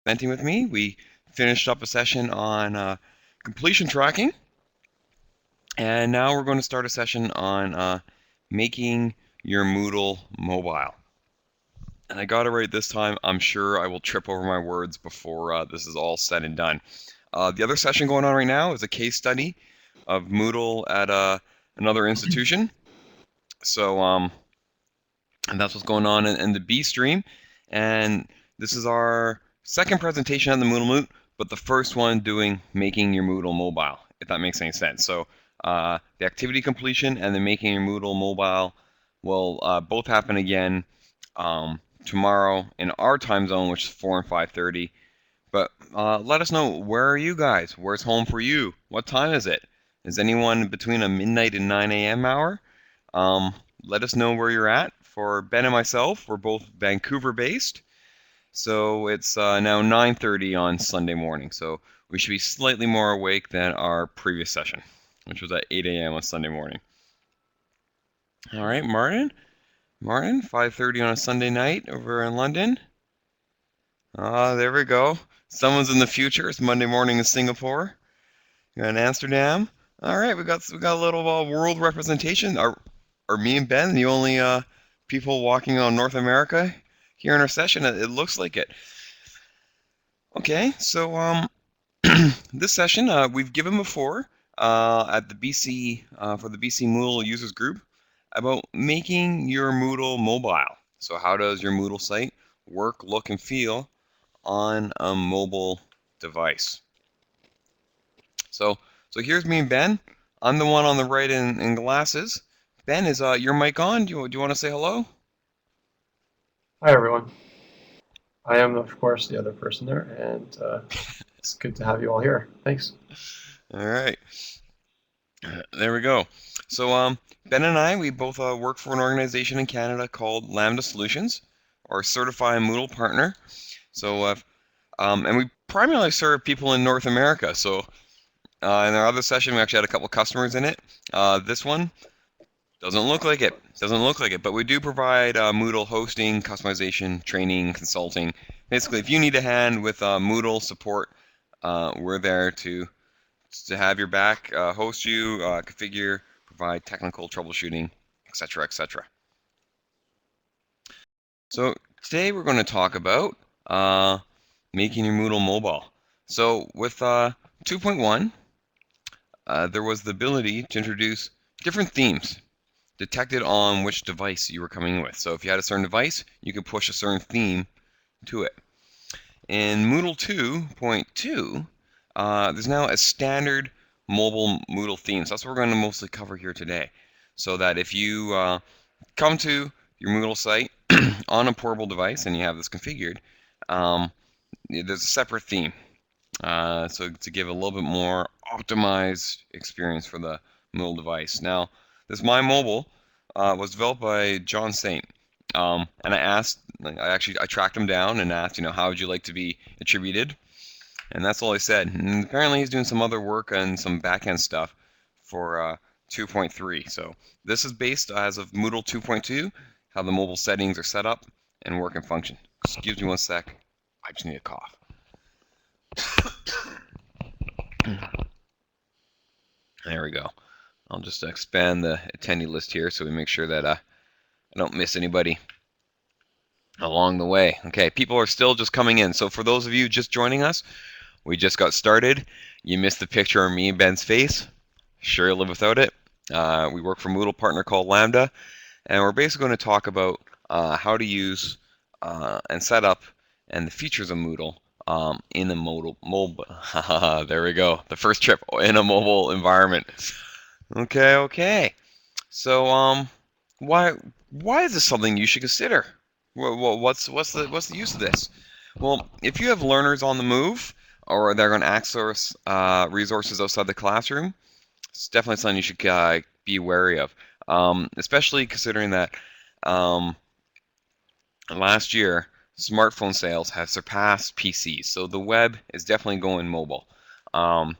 presenting with me. We finished up a session on completion tracking, and now we're going to start a session on making your Moodle mobile. And I got it right this time. I'm sure I will trip over my words before this is all said and done. The other session going on right now is a case study of Moodle at another institution. So, and that's what's going on in the B stream. And this is our second presentation on the Moodle, but the first one doing making your Moodle mobile, if that makes any sense. So the activity completion and the making your Moodle mobile will both happen again tomorrow in our time zone, which is 4 and 5:30. But let us know, where are you guys? Where's home for you? What time is it? Is anyone between a midnight and 9 a.m. hour? Let us know where you're at. For Ben and myself, we're both Vancouver based. So it's now 9:30 on Sunday morning. So we should be slightly more awake than our previous session, which was at 8 a.m. on Sunday morning. All right, Martin, 5:30 on a Sunday night over in London. There we go. Someone's in the future. It's Monday morning in Singapore. You're in Amsterdam. All right, we got a little world representation. Are me and Ben the only people walking on North America here in our session? It looks like it. Okay, so this session we've given before at the BC for the BC Moodle users group about making your Moodle mobile. So how does your Moodle site work, look, and feel on a mobile device? So here's me and Ben. I'm the one on the right in glasses. Ben, is your mic on? Do you want to say hello? Hi, everyone. I am, of course, the other person there, and it's good to have you all here. Thanks. All right. There we go. So Ben and I, we both work for an organization in Canada called Lambda Solutions, or certified Moodle partner. So and we primarily serve people in North America. So in our other session, we actually had a couple customers in it. This one doesn't look like it. But we do provide Moodle hosting, customization, training, consulting. Basically, if you need a hand with Moodle support, we're there to have your back, host you, configure, provide technical troubleshooting, etc., etc. So today we're going to talk about making your Moodle mobile. So with 2.1, there was the ability to introduce different themes detected on which device you were coming with. So if you had a certain device, you could push a certain theme to it. In Moodle 2.2, there's now a standard mobile Moodle theme. So that's what we're going to mostly cover here today. So that if you come to your Moodle site on a portable device and you have this configured, there's a separate theme. So to give a little bit more optimized experience for the Moodle device. Now, this My Mobile was developed by John Saint. And I tracked him down and asked, how would you like to be attributed? And that's all he said. And apparently he's doing some other work on some backend stuff for 2.3. So this is based as of Moodle 2.2, how the mobile settings are set up and work and function. Excuse me one sec. I just need a cough. There we go. I'll just expand the attendee list here so we make sure that I don't miss anybody along the way. Okay, people are still just coming in. So for those of you just joining us, we just got started. You missed the picture of me and Ben's face. Sure, you'll live without it. We work for a Moodle partner called Lambda, and we're basically going to talk about how to use and set up and the features of Moodle in a mobile. There we go. The first trip in a mobile environment. Okay. So why is this something you should consider? What's the use of this? Well, if you have learners on the move or they're going to access resources outside the classroom, it's definitely something you should be wary of, especially considering that last year smartphone sales have surpassed PCs, so the web is definitely going mobile. I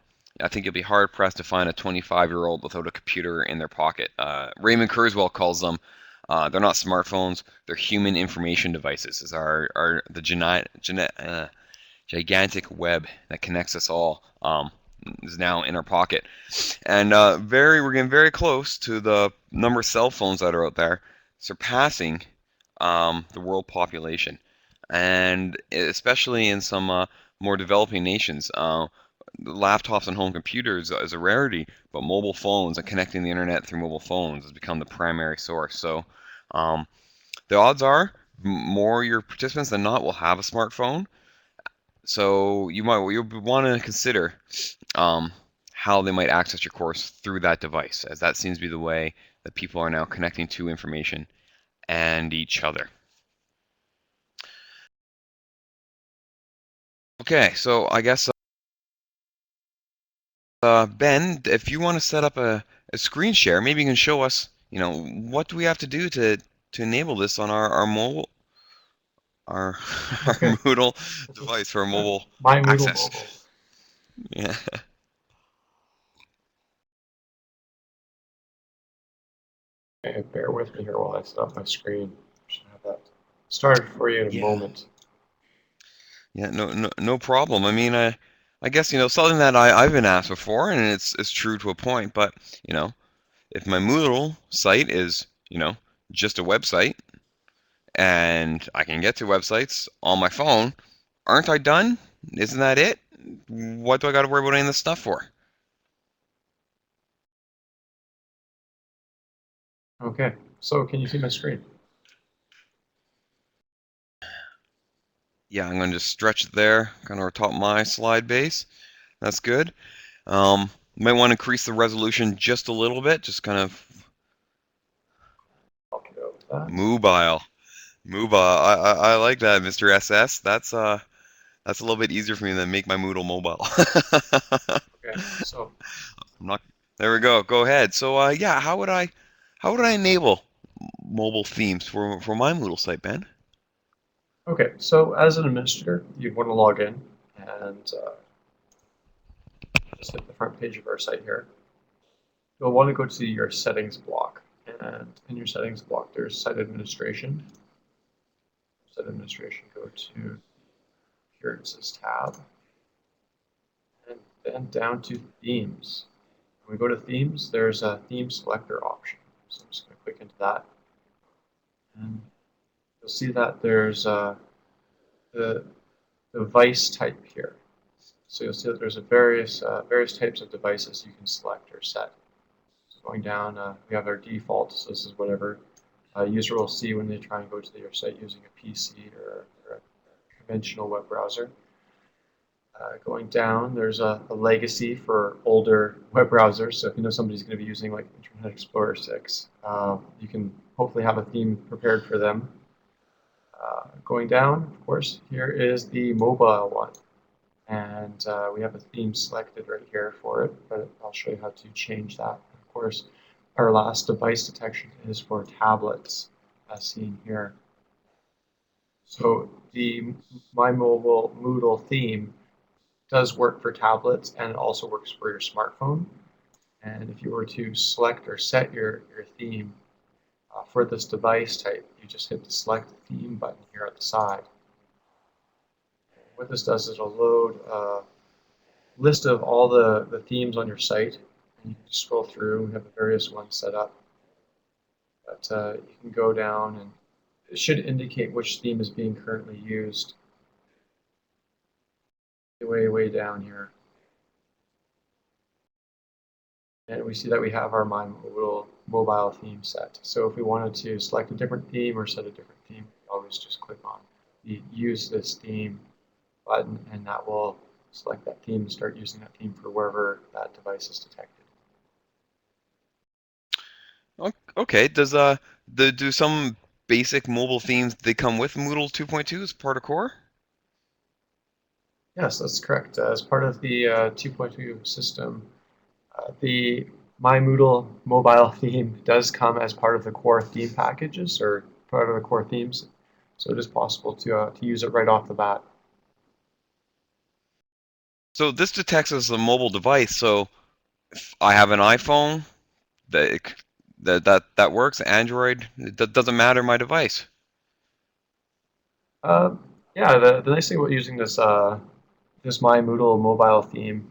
think you'll be hard pressed to find a 25-year-old without a computer in their pocket. Raymond Kurzweil calls them. They're not smartphones; they're human information devices. Is the gigantic web that connects us all is now in our pocket. And we're getting very close to the number of cell phones that are out there, surpassing the world population, and especially in some more developing nations. Laptops and home computers is a rarity, but mobile phones and connecting the internet through mobile phones has become the primary source. So um, the odds are more of your participants than not will have a smartphone. So you'll want to consider how they might access your course through that device, as that seems to be the way that people are now connecting to information and each other. Okay, so I guess Ben, if you want to set up a screen share, maybe you can show us, what do we have to do to enable this on our mobile, our, our Okay, Moodle this is device for mobile my Moodle access. Mobile. Yeah. Okay, bear with me here while I set up my screen. I should have that started for you in a Yeah. moment. Yeah, no problem. I mean, I guess, something that I've been asked before, and it's true to a point, but, if my Moodle site is, just a website, and I can get to websites on my phone, aren't I done? Isn't that it? What do I got to worry about any of this stuff for? Okay, so can you see my screen? Yeah, I'm going to just stretch it there, kind of atop my slide base. That's good. Might want to increase the resolution just a little bit, just kind of I'll get out with that. mobile. Mobile. I like that, Mr. SS. That's a little bit easier for me than make my Moodle mobile. Okay, so I'm not. There we go. Go ahead. So yeah, how would I enable mobile themes for my Moodle site, Ben? as an administrator, you'd want to log in and just hit the front page of our site here. You'll want to go to your settings block, and in your settings block, there's site administration. Site administration, go to appearances tab, and then down to themes. When we go to themes, there's a theme selector option. So I'm just going to click into that, and you'll see that there's the device type here. So you'll see that there's various types of devices you can select or set. So going down, we have our default. So this is whatever a user will see when they try and go to your site using a PC or a conventional web browser. Going down, there's a legacy for older web browsers. So if you know somebody's going to be using like Internet Explorer 6, you can hopefully have a theme prepared for them. Going down, of course, here is the mobile one. And we have a theme selected right here for it, but I'll show you how to change that. Of course, our last device detection is for tablets, as seen here. So the My Mobile Moodle theme does work for tablets, and it also works for your smartphone. And if you were to select or set your theme for this device type, you just hit the Select Theme button here at the side. What this does is it'll load a list of all the themes on your site, and you can scroll through. We have the various ones set up. But you can go down, and it should indicate which theme is being currently used. Way down here. And we see that we have our My Mobile theme set. So if we wanted to select a different theme or set a different theme, we always just click on the Use This Theme button, and that will select that theme and start using that theme for wherever that device is detected. Okay. Do some basic mobile themes they come with Moodle 2.2 as part of core? Yes, that's correct. As part of the 2.2 system, the My Moodle mobile theme does come as part of the core theme packages or part of the core themes, so it is possible to use it right off the bat. So this detects as a mobile device. So if I have an iPhone that that works. Android, it doesn't matter my device. Uh, yeah, the nice thing about using this this My Moodle mobile theme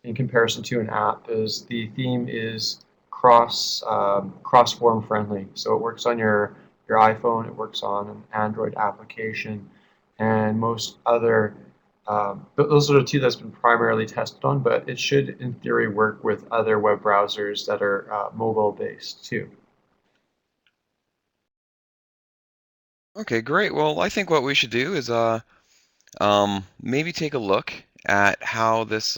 in comparison to an app is the theme is cross-form friendly. So it works on your iPhone, it works on an Android application, and most other. Those are the two that's been primarily tested on, but it should, in theory, work with other web browsers that are mobile-based too. Okay, great. Well, I think what we should do is maybe take a look at how this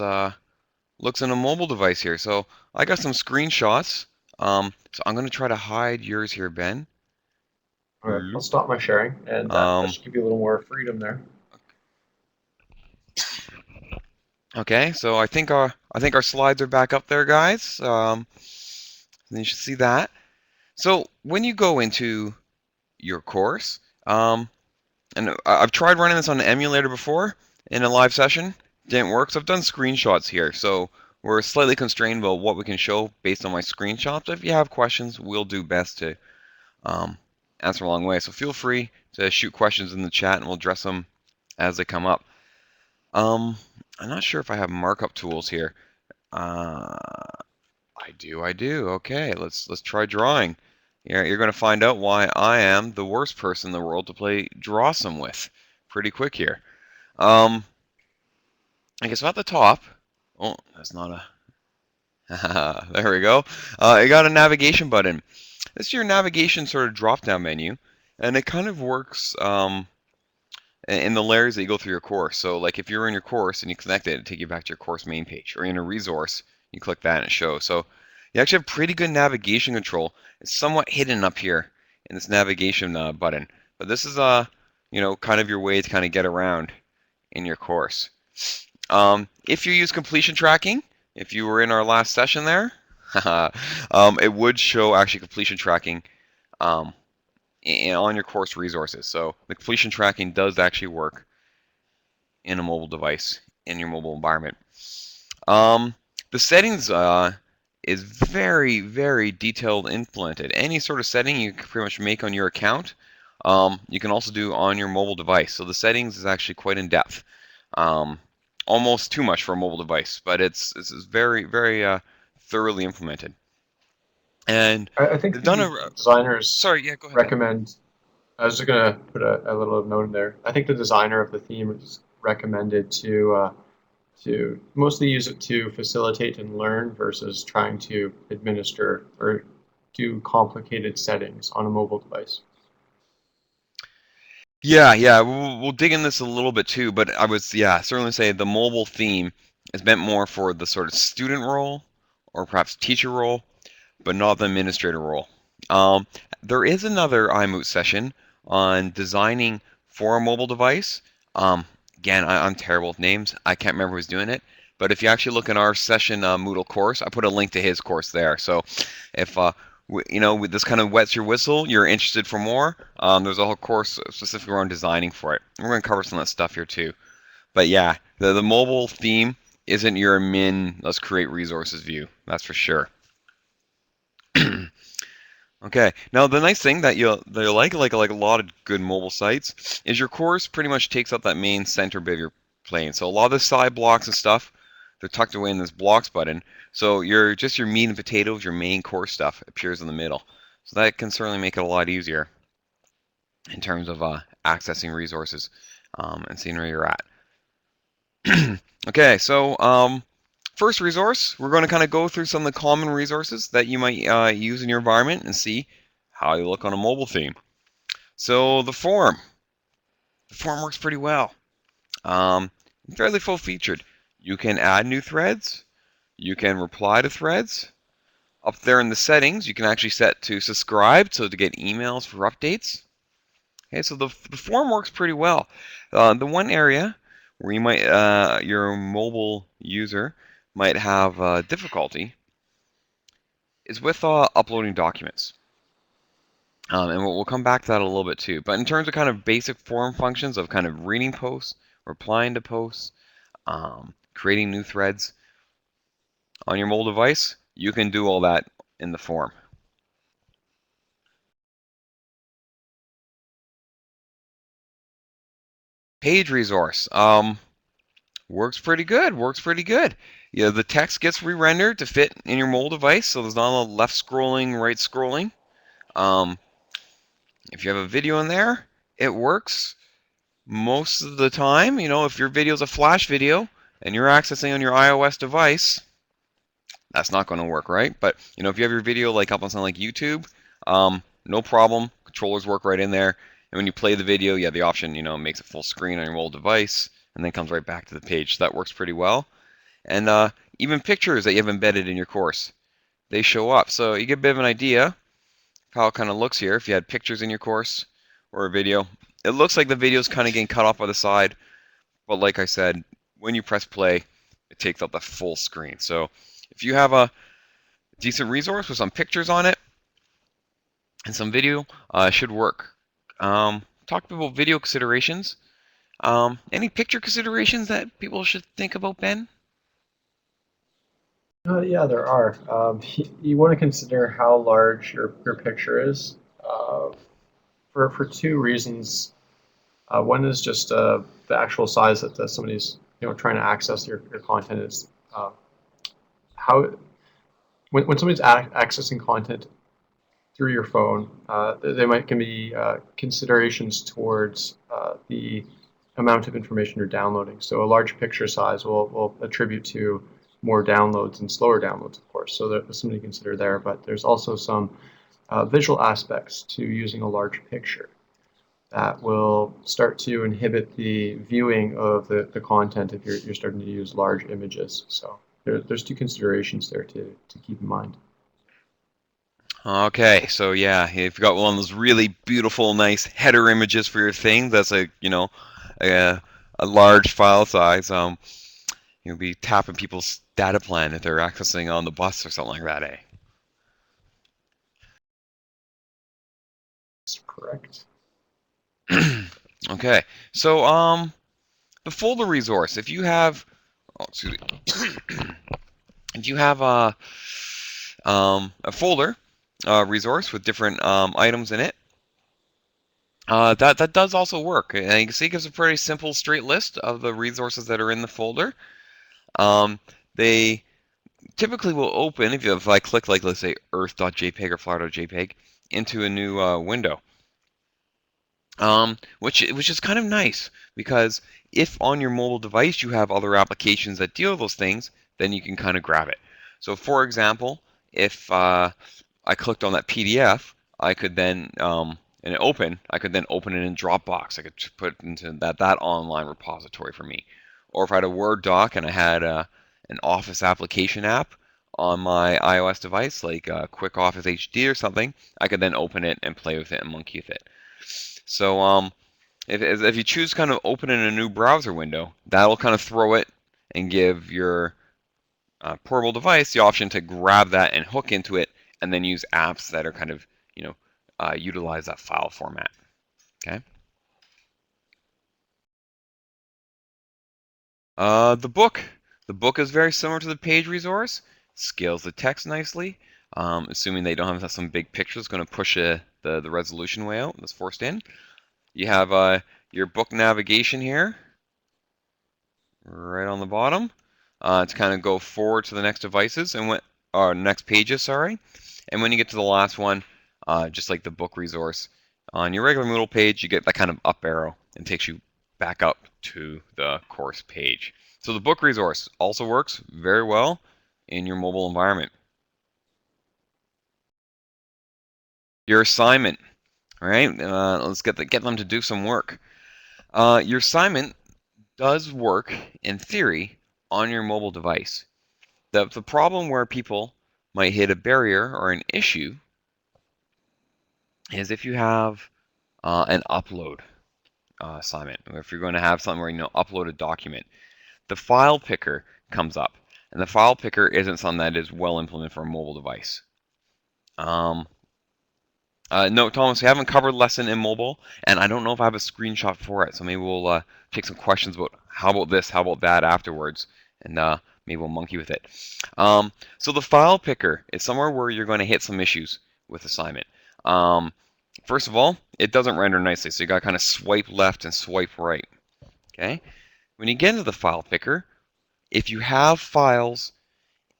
looks on a mobile device here. So I got some screenshots. So I'm going to try to hide yours here, Ben. All right, I'll stop my sharing, and that Um, should give you a little more freedom there. okay, so I think our slides are back up there, guys. You should see that. So when you go into your course, and I've tried running this on an emulator before in a live session, didn't work. So I've done screenshots here. So we're slightly constrained about what we can show based on my screenshots. If you have questions, we'll do best to um, answer along the way. So feel free to shoot questions in the chat, and we'll address them as they come up. Um, I'm not sure if I have markup tools here. Uh, I do. Okay, let's try drawing. You're going to find out why I am the worst person in the world to play draw some with. Pretty quick here. Um, I guess at the top. Oh, that's not a. There we go. I got a navigation button. This is your navigation sort of drop-down menu, and it kind of works in the layers that you go through your course. So like if you're in your course and you connect it, it'll take you back to your course main page. Or in a resource, you click that and it shows. So you actually have pretty good navigation control. It's somewhat hidden up here in this navigation button. But this is kind of your way to kind of get around in your course. If you use completion tracking, if you were in our last session there, it would show actually completion tracking um, on your course resources. So the completion tracking does actually work in a mobile device in your mobile environment. Um, the settings is very, very detailed implemented. Any sort of setting you can pretty much make on your account, you can also do on your mobile device. So the settings is actually quite in depth. Um, Almost too much for a mobile device, but it's very, very thoroughly implemented. And I think they've done the a. designers Sorry, yeah, go ahead, Ben. recommend. I was just gonna put a little note in there. I think the designer of the theme is recommended to mostly use it to facilitate and learn versus trying to administer or do complicated settings on a mobile device. Yeah. We'll dig in this a little bit too, but I would, yeah, certainly say the mobile theme is meant more for the sort of student role or perhaps teacher role, but not the administrator role. Um, there is another iMoot session on designing for a mobile device. Again, I'm terrible with names. I can't remember who's doing it. But if you actually look in our session Moodle course, I put a link to his course there. So if this kind of wets your whistle, you're interested for more, there's a whole course specifically around designing for it. We're going to cover some of that stuff here too. But yeah, the mobile theme isn't your let's create resources view. That's for sure. Okay. Now the nice thing that you'll like a lot of good mobile sites is your course pretty much takes up that main center bit of your plane. So a lot of the side blocks and stuff, they're tucked away in this blocks button. So your meat and potatoes, your main course stuff appears in the middle. So that can certainly make it a lot easier in terms of accessing resources and seeing where you're at. Okay, so first resource, we're going to kind of go through some of the common resources that you might use in your environment and see how you look on a mobile theme. So the form works pretty well. Um, Fairly full featured. You can add new threads. You can reply to threads. Up there in the settings, you can actually set to subscribe, so to get emails for updates. Okay, so the form works pretty well. The one area where your mobile user might have difficulty is with uploading documents. And we'll come back to that a little bit too. But in terms of kind of basic form functions of kind of reading posts, replying to posts, creating new threads on your mobile device, you can do all that in the form. Page resource. Works pretty good. Works pretty good. Yeah, the text gets re-rendered to fit in your mobile device, so there's not a lot of left scrolling, right scrolling. If you have a video in there, it works most of the time. If your video is a flash video and you're accessing on your iOS device, that's not going to work, right? But if you have your video like up on something like YouTube, no problem. Controllers work right in there. And when you play the video, the option makes it full screen on your mobile device, and then comes right back to the page. So that works pretty well. And even pictures that you have embedded in your course, they show up. So you get a bit of an idea of how it kind of looks here. If you had pictures in your course or a video, it looks like the video is kind of getting cut off by the side. But like I said, when you press play, it takes up the full screen. So if you have a decent resource with some pictures on it and some video, should work. Talk about video considerations. Any picture considerations that people should think about, Ben? Yeah, there are. You want to consider how large your picture is for two reasons. One is just the actual size that somebody's trying to access your content is how when somebody's accessing content through your phone, there can be considerations towards the amount of information you're downloading. So a large picture size will attribute to more downloads and slower downloads, of course. So there's something to consider there. But there's also some visual aspects to using a large picture that will start to inhibit the viewing of the content if you're starting to use large images. So there's two considerations there to keep in mind. Okay, so yeah, if you've got one of those really beautiful, nice header images for your thing, that's a large file size. You'll be tapping people's data plan if they're accessing on the bus or something like that, eh? That's correct. Okay, so the folder resource. If you have, if you have a folder resource with different items in it, that does also work. And you can see it gives a pretty simple, straight list of the resources that are in the folder. They typically will open if I click, like, let's say earth.jpg or flower.jpg into a new window. Which is kind of nice, because if on your mobile device you have other applications that deal with those things, then you can kind of grab it. So for example, if I clicked on that PDF, I could then I could then open it in Dropbox. I could put it into that online repository for me. Or if I had a Word doc and I had an Office application app on my iOS device, like Quick Office HD or something, I could then open it and play with it and monkey with it. So if you choose kind of open in a new browser window, that'll kind of throw it and give your portable device the option to grab that and hook into it, and then use apps that are kind of utilize that file format. Okay. The book is very similar to the page resource. Scales the text nicely. Assuming they don't have some big picture, it's going to push the resolution way out. That's forced in. You have your book navigation here, right on the bottom, to kind of go forward to the next devices and next pages, sorry. And when you get to the last one, just like the book resource, on your regular Moodle page, you get that kind of up arrow and takes you back up to the course page. So the book resource also works very well in your mobile environment. Your assignment, all right? Let's get them to do some work. Your assignment does work in theory on your mobile device. The problem where people might hit a barrier or an issue is if you have an upload assignment, or if you're going to have something where upload a document, the file picker comes up, and the file picker isn't something that is well implemented for a mobile device. No, Thomas, we haven't covered lesson in mobile, and I don't know if I have a screenshot for it, so maybe we'll take some questions about how about this, how about that afterwards, and maybe we'll monkey with it. So the file picker is somewhere where you're going to hit some issues with assignment. First of all, it doesn't render nicely, so you got to kind of swipe left and swipe right. Okay. when you get into the file picker, if you have files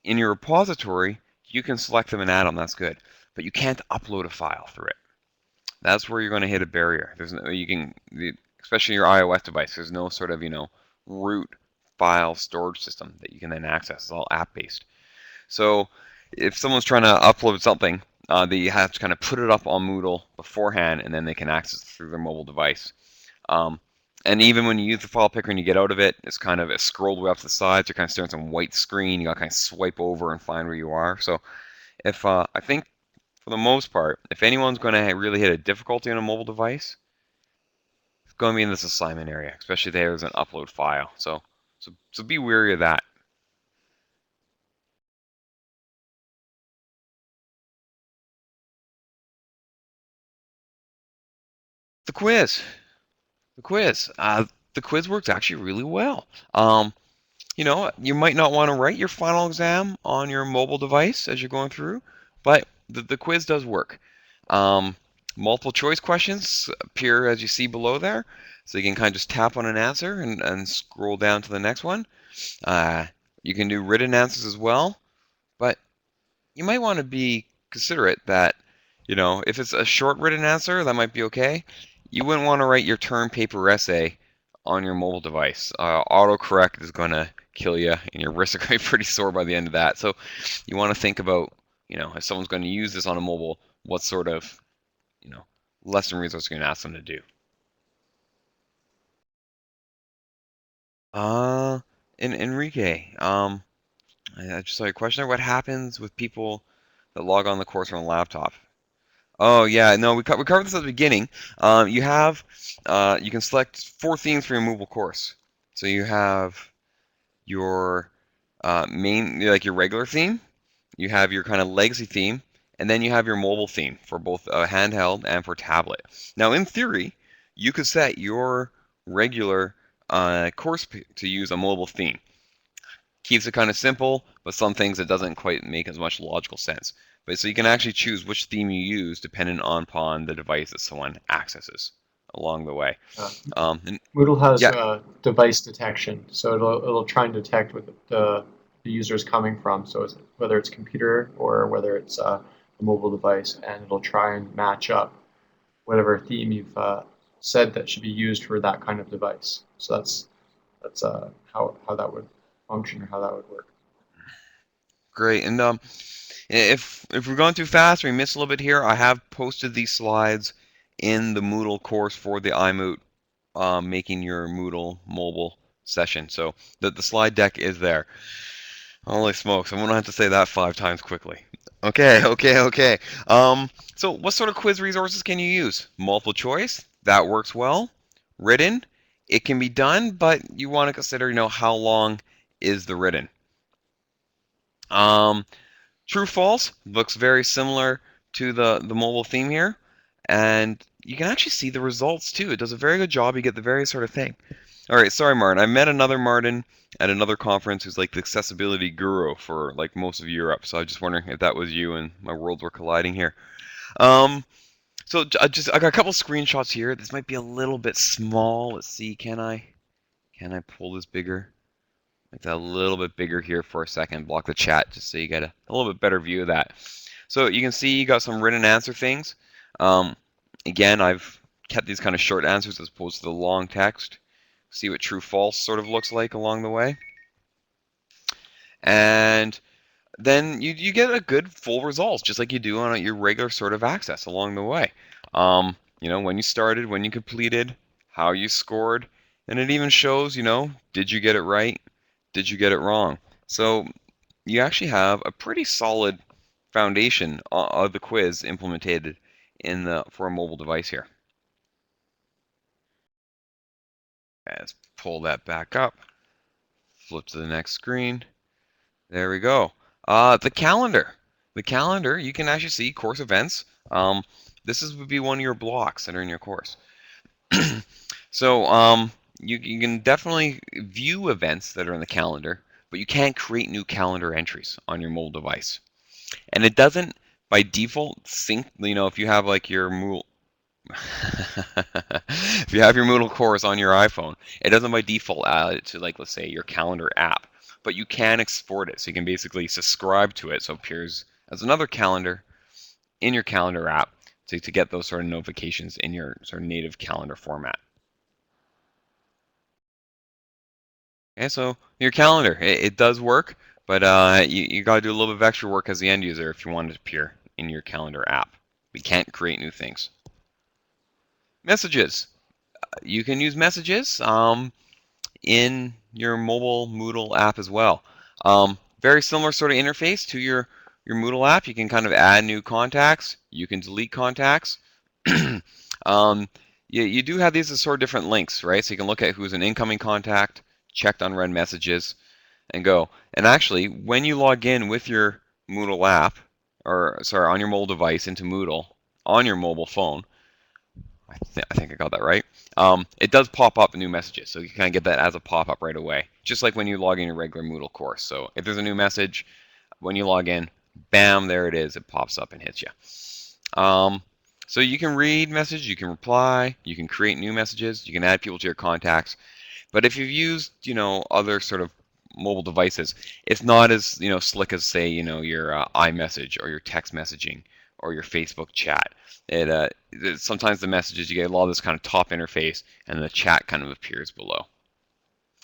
in your repository, you can select them and add them. That's good. But you can't upload a file through it. That's where you're going to hit a barrier. There's no, you can, especially your iOS device, there's no sort of, root file storage system that you can then access. It's all app-based. So if someone's trying to upload something, they have to kind of put it up on Moodle beforehand, and then they can access it through their mobile device. And even when you use the file picker and you get out of it, it's kind of scrolled way up to the sides. You're kind of staring at some white screen. You got to kind of swipe over and find where you are. So if I think for the most part, if anyone's going to really hit a difficulty on a mobile device, it's going to be in this assignment area, especially if there's an upload file. So be wary of that. The quiz. The quiz. The quiz works actually really well. You might not want to write your final exam on your mobile device as you're going through, but the quiz does work. Multiple choice questions appear as you see below there, so you can kind of just tap on an answer and scroll down to the next one. You can do written answers as well, but you might want to be considerate that, if it's a short written answer, that might be okay. You wouldn't want to write your term paper essay on your mobile device. Autocorrect is going to kill you, and your wrists are going to be pretty sore by the end of that. So you want to think about, if someone's going to use this on a mobile, what sort of, lesson resource you're going to ask them to do. Enrique, I just saw your question there. What happens with people that log on the course on a laptop? Oh yeah, no, we covered this at the beginning. You can select 4 themes for your mobile course. So you have your main, like your regular theme, you have your kind of legacy theme, and then you have your mobile theme for both handheld and for tablet. Now, in theory, you could set your regular course to use a mobile theme. Keeps it kind of simple, but some things it doesn't quite make as much logical sense. But so you can actually choose which theme you use depending upon the device that someone accesses along the way. Moodle has Yeah, device detection, so it'll try and detect what the user is coming from. So whether it's computer or whether it's a mobile device, and it'll try and match up whatever theme you've said that should be used for that kind of device. So that's how that would function or how that would work. great. And if we're going too fast or we miss a little bit here, I have posted these slides in the Moodle course for the iMoot making your Moodle mobile session. So the slide deck is there. Holy smokes, I'm gonna have to say that 5 times quickly. Okay. So what sort of quiz resources can you use? Multiple choice, that works well. Written, it can be done, but you want to consider, how long is the written. True false looks very similar to the mobile theme here, and you can actually see the results too. It does a very good job. You get the very sort of thing. All right, sorry, Martin. I met another Martin at another conference who's like the accessibility guru for like most of Europe. So I was just wondering if that was you and my worlds were colliding here. So I got a couple screenshots here. This might be a little bit small. Let's see. Can I pull this bigger? Make that a little bit bigger here for a second. Block the chat just so you get a little bit better view of that. So you can see you got some written answer things. Again, I've kept these kind of short answers as opposed to the long text. See what true false sort of looks like along the way. And then you get a good full results just like you do on your regular sort of access along the way. When you started, when you completed, how you scored, and it even shows, did you get it right? Did you get it wrong? So you actually have a pretty solid foundation of the quiz implemented for a mobile device here. Let's pull that back up. Flip to the next screen. There we go. The calendar. The calendar, you can actually see course events. This would be one of your blocks that are in your course. So you can definitely view events that are in the calendar, but you can't create new calendar entries on your mobile device. And it doesn't, by default, sync, if you have like your Moodle, If you have your Moodle course on your iPhone, it doesn't by default add it to, like, let's say, your calendar app, but you can export it. So you can basically subscribe to it so it appears as another calendar in your calendar app to get those sort of notifications in your sort of native calendar format. Okay, so your calendar, it does work, but you got to do a little bit of extra work as the end user if you want it to appear in your calendar app. We can't create new things. Messages. You can use messages in your mobile Moodle app as well. Very similar sort of interface to your Moodle app. You can kind of add new contacts. You can delete contacts. You do have these as sort of different links, right? So you can look at who's an incoming contact, checked unread messages, and go. And actually, when you log in with your Moodle app, or sorry, on your mobile device into Moodle on your mobile phone, I think I got that right. It does pop up new messages, so you kind of get that as a pop-up right away, just like when you log in your regular Moodle course. So if there's a new message, when you log in, bam, there it is. It pops up and hits you. So you can read messages, you can reply, you can create new messages, you can add people to your contacts. But if you've used, other sort of mobile devices, it's not as, slick as, say, your iMessage or your text messaging or your Facebook chat. Sometimes the messages, you get a lot of this kind of top interface and the chat kind of appears below.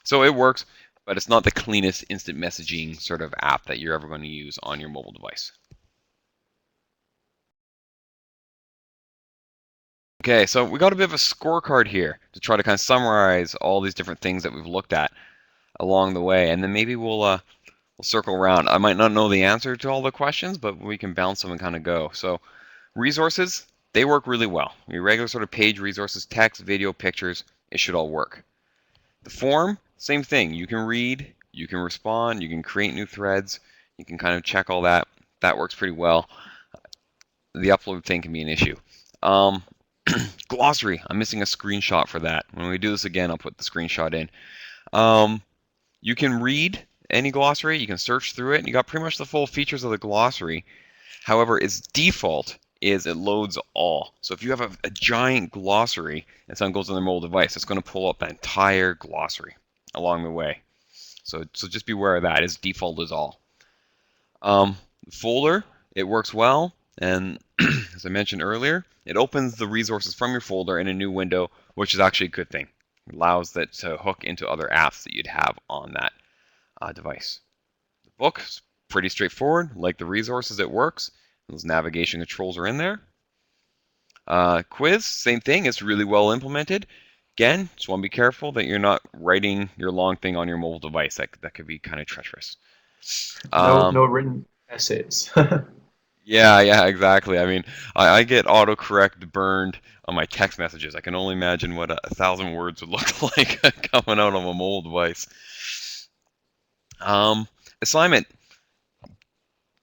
So it works, but it's not the cleanest instant messaging sort of app that you're ever going to use on your mobile device. Okay, so we got a bit of a scorecard here to try to kind of summarize all these different things that we've looked at along the way, and then maybe we'll circle around. I might not know the answer to all the questions, but we can bounce them and kind of go. So resources, they work really well. Your regular sort of page resources, text, video, pictures, it should all work. The form, same thing. You can read, you can respond, you can create new threads, you can kind of check all that. That works pretty well. The upload thing can be an issue. Glossary, I'm missing a screenshot for that. When we do this again, I'll put the screenshot in. You can read any glossary, you can search through it, and you got pretty much the full features of the glossary. However, its default is it loads all. So if you have a giant glossary and someone goes on their mobile device, it's going to pull up that entire glossary along the way. So just be aware of that. Its default is all. Folder, it works well, and as I mentioned earlier, it opens the resources from your folder in a new window, which is actually a good thing. It allows that to hook into other apps that you'd have on that device. The book's pretty straightforward. Like the resources, it works. Those navigation controls are in there. Quiz, same thing. It's really well implemented. Again, just want to be careful that you're not writing your long thing on your mobile device. That could be kind of treacherous. No written essays. Yeah, exactly. I mean, I get autocorrect burned on my text messages. I can only imagine what 1,000 words would look like coming out of a mobile device. Assignment.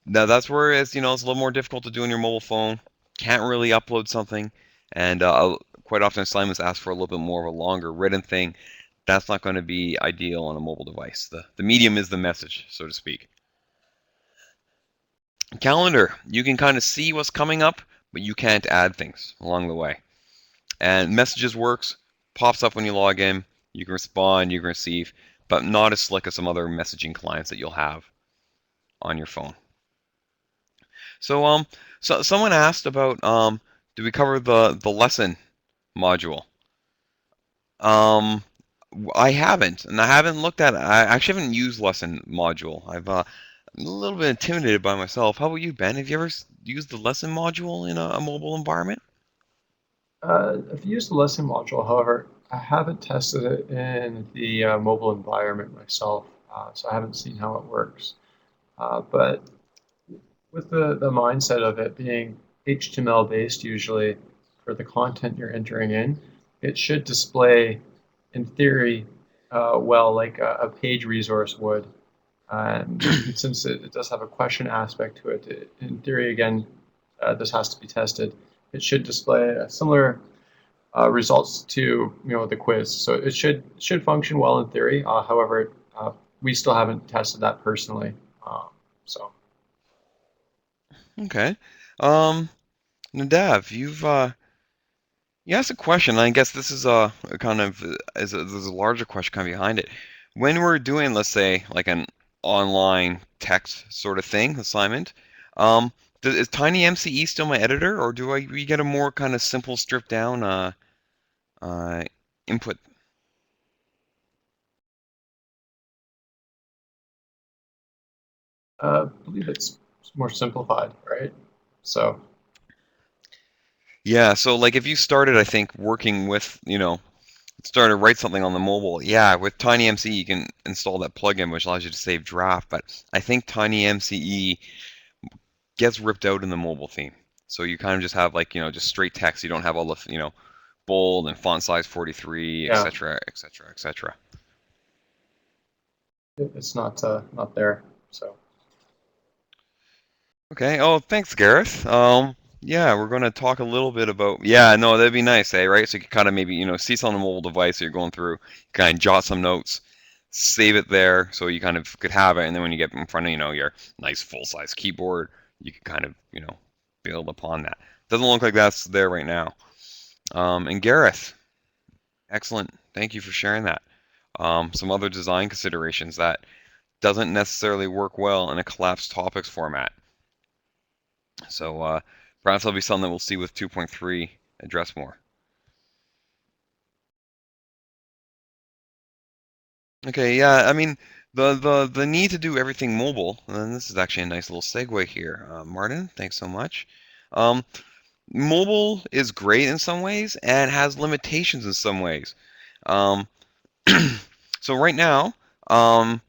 Now that's where it's a little more difficult to do on your mobile phone. Can't really upload something, and quite often assignments ask for a little bit more of a longer written thing. That's not going to be ideal on a mobile device. The medium is the message, so to speak. Calendar. You can kind of see what's coming up, but you can't add things along the way. And messages works, pops up when you log in. You can respond, you can receive, but not as slick as some other messaging clients that you'll have on your phone. So someone asked about did we cover the lesson module? Um, I haven't, and I haven't looked at it. I actually haven't used lesson module. I'm a little bit intimidated by myself. How about you, Ben? Have you ever used the lesson module in a mobile environment? I've used the lesson module, however, I haven't tested it in the mobile environment myself, so I haven't seen how it works. But with the mindset of it being HTML based usually for the content you're entering in, it should display, in theory, well like a page resource would. And since it does have a question aspect to it, in theory, again, this has to be tested. It should display a similar results to the quiz. So it should function well in theory. However, we still haven't tested that personally. So Okay. Nadav, You asked a question, and I guess this is a kind of there's a larger question kind of behind it. When we're doing, let's say, like an online text sort of thing assignment, um, is TinyMCE still my editor, or do we get a more kind of simple, stripped down uh, input? I believe it's more simplified, right? So Yeah, so like if you started, I think, working with, started to write something on the mobile, yeah, with TinyMCE you can install that plugin which allows you to save draft, but I think TinyMCE gets ripped out in the mobile theme. So you kind of just have like, just straight text. You don't have all the, bold and font size 43, yeah, etc., etc., etc. it's not there. So Okay. Oh, thanks, Gareth. Yeah, we're going to talk a little bit about. Yeah, no, that'd be nice, eh? Right? So you could kind of maybe, see it's on the mobile device that you're going through, kind of jot some notes, save it there, so you kind of could have it, and then when you get in front of, your nice full-size keyboard, you can kind of, build upon that. Doesn't look like that's there right now. And Gareth, excellent. Thank you for sharing that. Some other design considerations that doesn't necessarily work well in a collapsed topics format. So perhaps that'll be something that we'll see with 2.3 address more. Okay, yeah, I mean the need to do everything mobile, and this is actually a nice little segue here. Martin, thanks so much. Um, Mobile is great in some ways and has limitations in some ways. Um, so right now, um,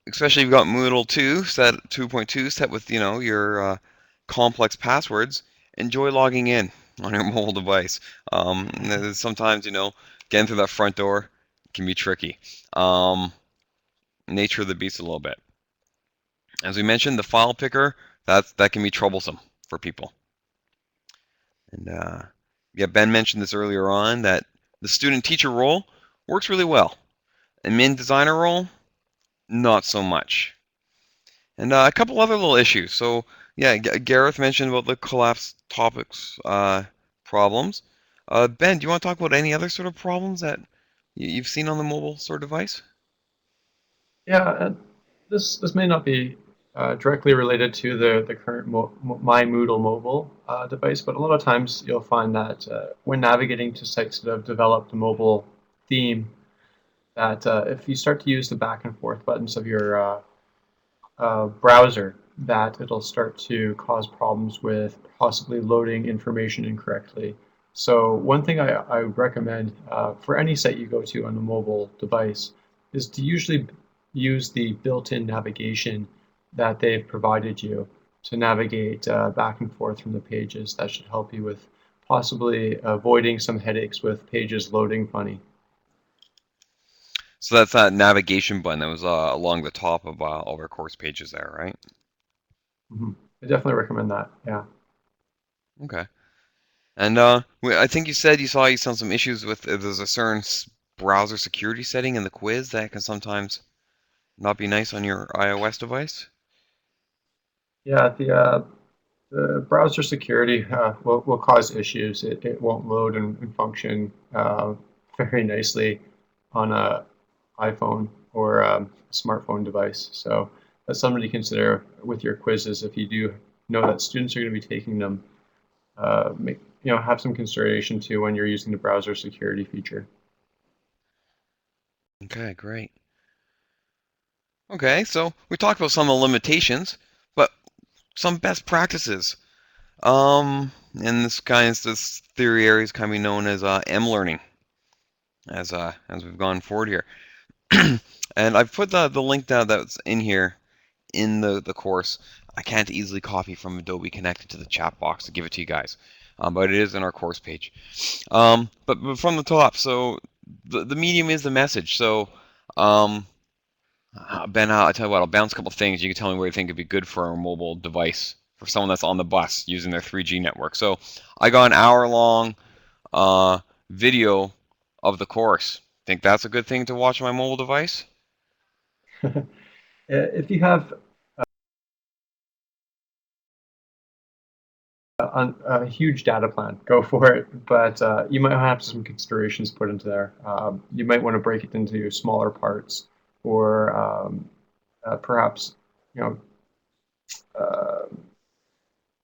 especially if you've got Moodle 2 set 2.2 set with your complex passwords, enjoy logging in on your mobile device. Sometimes getting through that front door can be tricky. Um, Nature of the beast a little bit. As we mentioned, the file picker that can be troublesome for people. And yeah, Ben mentioned this earlier on that the student teacher role works really well. Admin designer role, not so much. And a couple other little issues. So yeah, Gareth mentioned about the collapsed topics problems. Ben, do you want to talk about any other sort of problems that you've seen on the mobile sort of device? yeah, and this may not be directly related to the current My Moodle mobile device, but a lot of times you'll find that when navigating to sites that have developed a mobile theme, that if you start to use the back and forth buttons of your browser, that it'll start to cause problems with possibly loading information incorrectly. So one thing I would recommend for any site you go to on a mobile device is to usually use the built-in navigation that they've provided you to navigate back and forth from the pages. That should help you with possibly avoiding some headaches with pages loading funny. So that's that navigation button that was along the top of all of our course pages there, right? Mhm. I definitely recommend that. Yeah. Okay. And I think you saw some issues with there's a certain browser security setting in the quiz that can sometimes not be nice on your iOS device. Yeah, the browser security will cause issues. It won't load and function very nicely on a iPhone or smartphone device. So that's something to consider with your quizzes if you do know that students are going to be taking them. Have some consideration too when you're using the browser security feature. Okay, great. Okay, so we talked about some of the limitations, but some best practices. And this theory area is kind of known as M learning as we've gone forward here. And I've put the link down that's in here in the course. I can't easily copy from Adobe connected to the chat box to give it to you guys, but it is in our course page. But from the top, so the medium is the message. So um, Ben, I'll tell you what, I'll bounce a couple things. You can tell me where you think would be good for a mobile device for someone that's on the bus using their 3G network. So I got an hour-long video of the course. Think that's a good thing to watch on my mobile device? If you have a huge data plan, go for it. But you might have some considerations put into there. You might want to break it into smaller parts, or perhaps you know uh,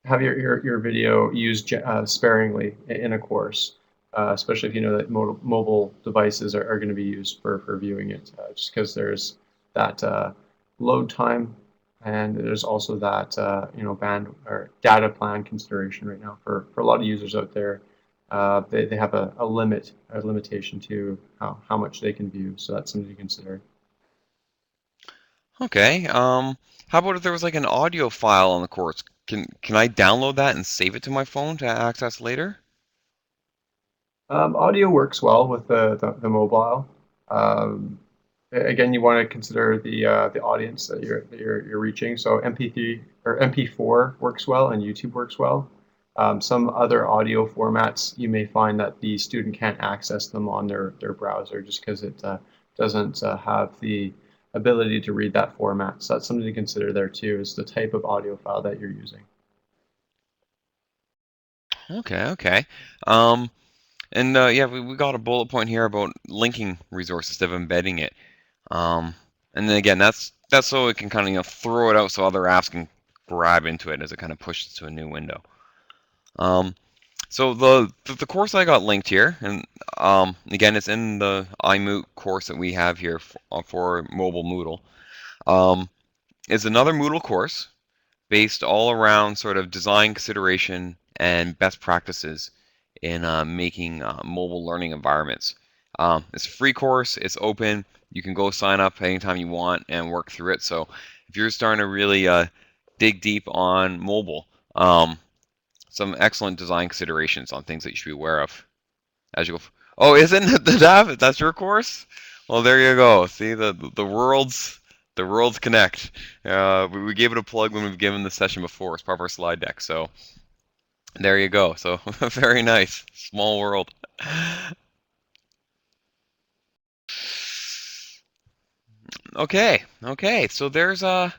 have your video used sparingly in a course, especially if you know that mobile devices are going to be used for viewing it, just because there's that load time, and there's also that band or data plan consideration right now for a lot of users out there. They have a limitation to how much they can view, so that's something to consider. Okay. How about if there was like an audio file on the course? Can I download that and save it to my phone to access later? Audio works well with the mobile. Um, Again, you want to consider the audience that you're reaching. So MP3 or MP4 works well, and YouTube works well. Some other audio formats, you may find that the student can't access them on their browser just because it doesn't have the ability to read that format. So that's something to consider there too, is the type of audio file that you're using. Okay, okay. And yeah, we got a bullet point here about linking resources instead of embedding it. Um, and then again, that's so it can kind of throw it out so other apps can grab into it as it kind of pushes to a new window. Um, so the course I got linked here, and again, it's in the iMoot course that we have here for mobile Moodle. Um, is another Moodle course based all around sort of design consideration and best practices in making mobile learning environments. It's a free course. It's open. You can go sign up anytime you want and work through it. So if you're starting to really dig deep on mobile, some excellent design considerations on things that you should be aware of as you go. Oh, isn't that that's your course? Well, there you go. See the worlds connect. We gave it a plug when we've given the session before. It's part of our slide deck. So there you go. So very nice. Small world. Okay, okay. So there's and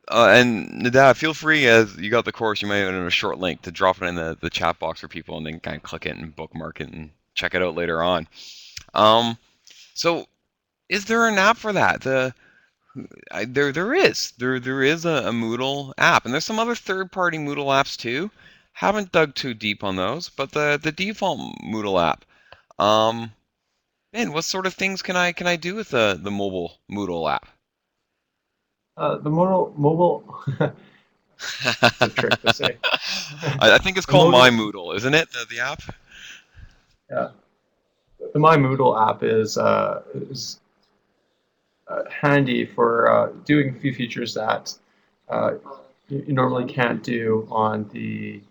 Nadav, feel free as you got the course, you might have a short link to drop it in the chat box for people, and then kind of click it and bookmark it and check it out later on. Um, so is there an app for that? There is a Moodle app, and there's some other third-party Moodle apps too. Haven't dug too deep on those, but the default Moodle app. Um, Man, what sort of things can I do with the mobile Moodle app? The mobile it's a trick to say. I think it's The called My Moodle, Moodle, isn't it? The app? yeah, the My Moodle app is handy for doing a few features that uh, you normally can't do on the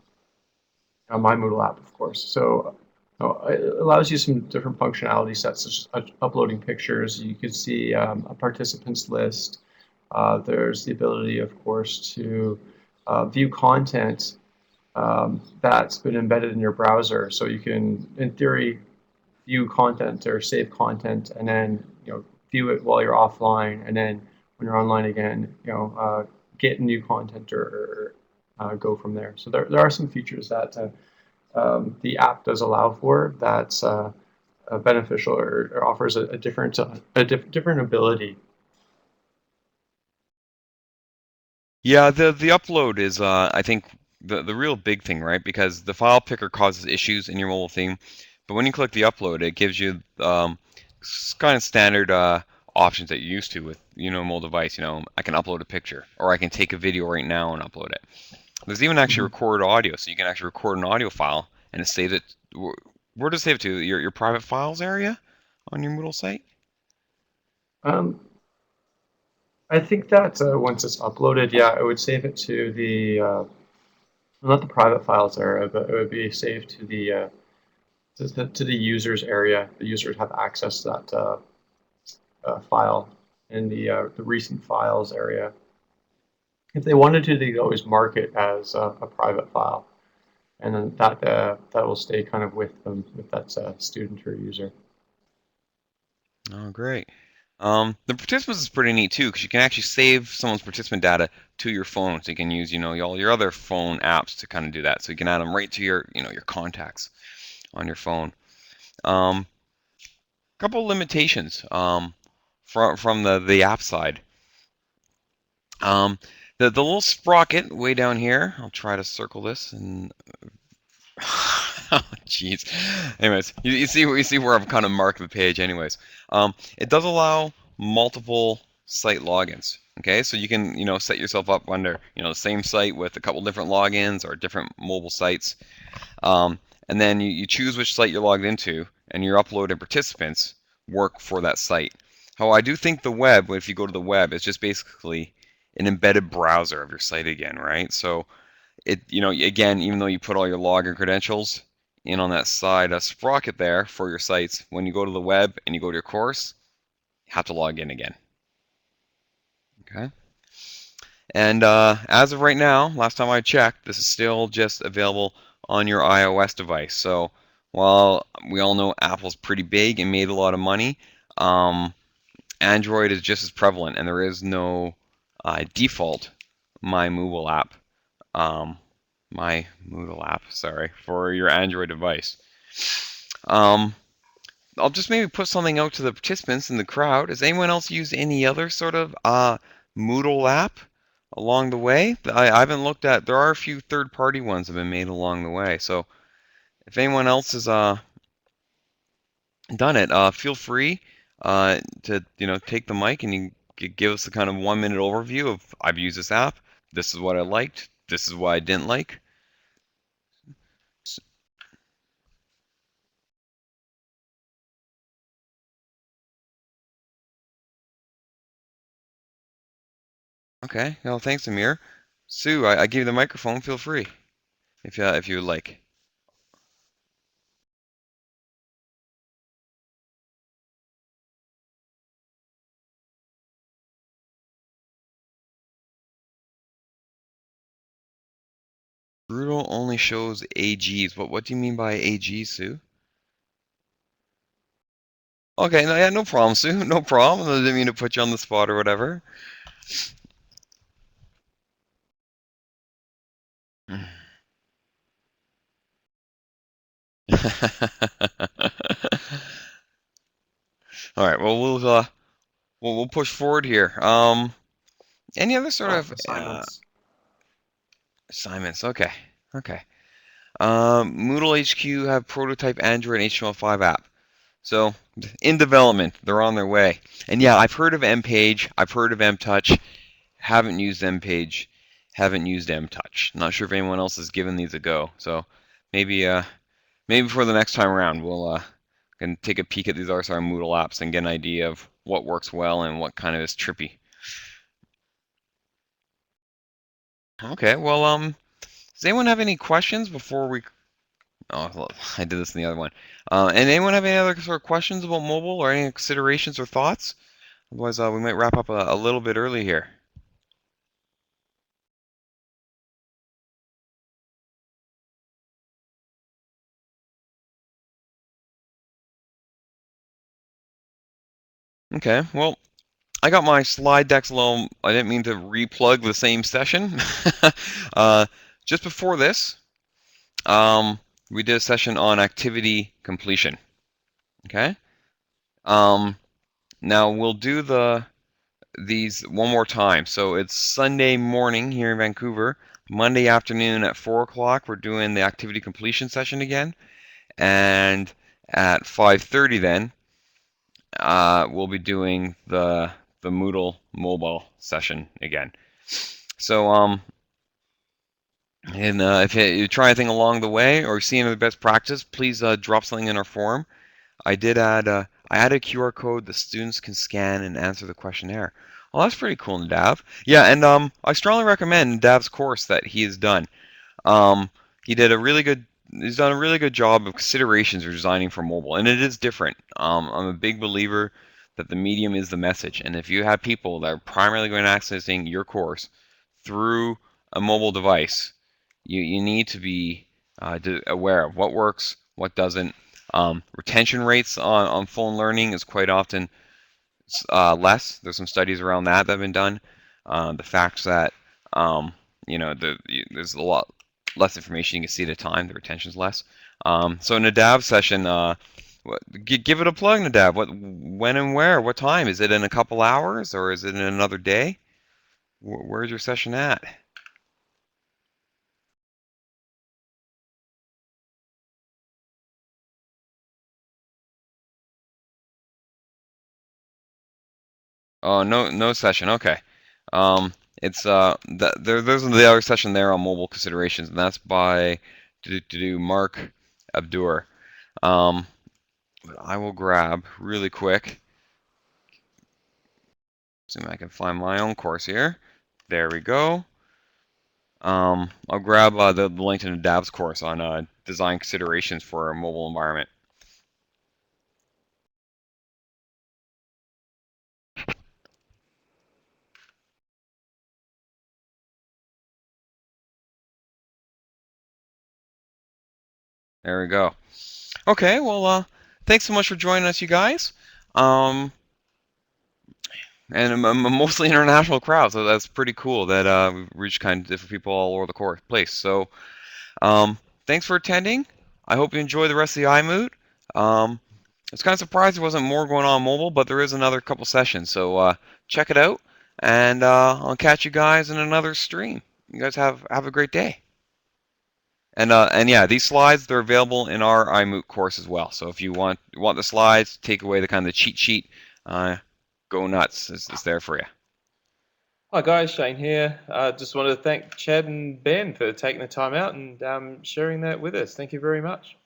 My Moodle app, of course. So it allows you some different functionality sets, such as uploading pictures. You can see a participants list. There's the ability, of course, to view content that's been embedded in your browser. So you can, in theory, view content or save content, and then view it while you're offline, and then when you're online again, get new content or go from there. So there are some features that the app does allow for that's beneficial or offers a different ability. Yeah, the upload is I think the real big thing, right? Because the file picker causes issues in your mobile theme, but when you click the upload, it gives you kind of standard options that you're used to with a mobile device. I can upload a picture, or I can take a video right now and upload it. There's even actually Mhm. recorded audio, so you can actually record an audio file and it saves it. Where does it save it to? Your private files area on your Moodle site? Um, I think that once it's uploaded, yeah, it would save it to not the private files area, but it would be saved to the users area. The users have access to that file in the recent files area. If they wanted to, they could always mark it as a private file, and then that will stay kind of with them if that's a student or user. Oh, great. The participants is pretty neat too, because you can actually save someone's participant data to your phone, so you can use, all your other phone apps to kind of do that. So you can add them right to your contacts on your phone. Couple limitations from the app side. The little sprocket way down here. I'll try to circle this and. Oh, jeez. Anyways, you see where I've kind of marked the page. Anyways, it does allow multiple site logins. Okay, so you can set yourself up under the same site with a couple different logins or different mobile sites, and then you choose which site you're logged into, and your upload and participants work for that site. How I do think the web, if you go to the web, is just basically an embedded browser of your site again, right? So again, even though you put all your login credentials in on that side sprocket there for your sites, when you go to the web and you go to your course, you have to log in again. Okay. And as of right now, last time I checked, this is still just available on your iOS device. So while we all know Apple's pretty big and made a lot of money, Android is just as prevalent, and there is no default My Moodle app. My Moodle app, sorry, for your Android device. I'll just maybe put something out to the participants in the crowd. Does anyone else use any other sort of Moodle app along the way? I haven't looked at. There are a few third-party ones that have been made along the way. So if anyone else has done it, feel free to take the mic and you give us a kind of 1-minute overview of I've used this app. This is what I liked. This is what I didn't like. Okay. Well, thanks, Amir. Sue, I give you the microphone. Feel free if you would like. Brutal only shows AGs. What do you mean by AGs, Sue? Okay, no, yeah, no problem, Sue. No problem. I didn't mean to put you on the spot or whatever. All right. Well, we'll push forward here. Any other sort of Assignments. assignments? Okay. Okay. Moodle HQ have prototype Android HTML5 app. So in development, they're on their way. And yeah, I've heard of MPage. I've heard of MTouch. Haven't used MPage. Haven't used MTouch. Not sure if anyone else has given these a go. So maybe for the next time around, we'll can take a peek at these RSR Moodle apps and get an idea of what works well and what kind of is trippy. Okay, well, does anyone have any questions before we? Oh, well, I did this in the other one. And anyone have any other sort of questions about mobile or any considerations or thoughts? Otherwise, we might wrap up a little bit early here. Okay, well, I got my slide decks alone. I didn't mean to replug the same session. uh, just before this, we did a session on activity completion. Okay. Now we'll do these one more time. So it's Sunday morning here in Vancouver. Monday afternoon at 4 o'clock, we're doing the activity completion session again. And at 5:30 then, we'll be doing the Moodle mobile session again. So and if you try anything along the way or see any best practice, please drop something in our forum. I added a QR code the students can scan and answer the questionnaire. Well, that's pretty cool, Nadav. Yeah, and I strongly recommend Nadav's course that he has done. Um, he did a really good. He's done a really good job of considerations for designing for mobile, and it is different. I'm a big believer that the medium is the message, and if you have people that are primarily going to accessing your course through a mobile device, you need to be aware of what works, what doesn't. Retention rates on phone learning is quite often less. There's some studies around that have been done. The fact that there's a lot less information you can see at a time. The retention's less. So in a Nadav session, give it a plug, Nadav. When and where? What time? Is it in a couple hours or is it in another day? Where's your session at? Oh, no session. Okay. It's there's the other session there on mobile considerations, and that's by Mark Abdur. But I will grab really quick. See if I can find my own course here. There we go. I'll grab the link to Nadav's course on design considerations for a mobile environment. There we go. Okay, well, thanks so much for joining us, you guys. And a mostly international crowd, so that's pretty cool that we've reached kind of different people all over the place. So, thanks for attending. I hope you enjoy the rest of the iMoot. I was kind of surprised there wasn't more going on mobile, but there is another couple sessions, so check it out. And I'll catch you guys in another stream. You guys have a great day. And yeah, these slides, they're available in our iMoot course as well. So if you want the slides, take away the kind of the cheat sheet, go nuts. It's there for you. Hi guys, Shane here. Just wanted to thank Chad and Ben for taking the time out and sharing that with us. Thank you very much.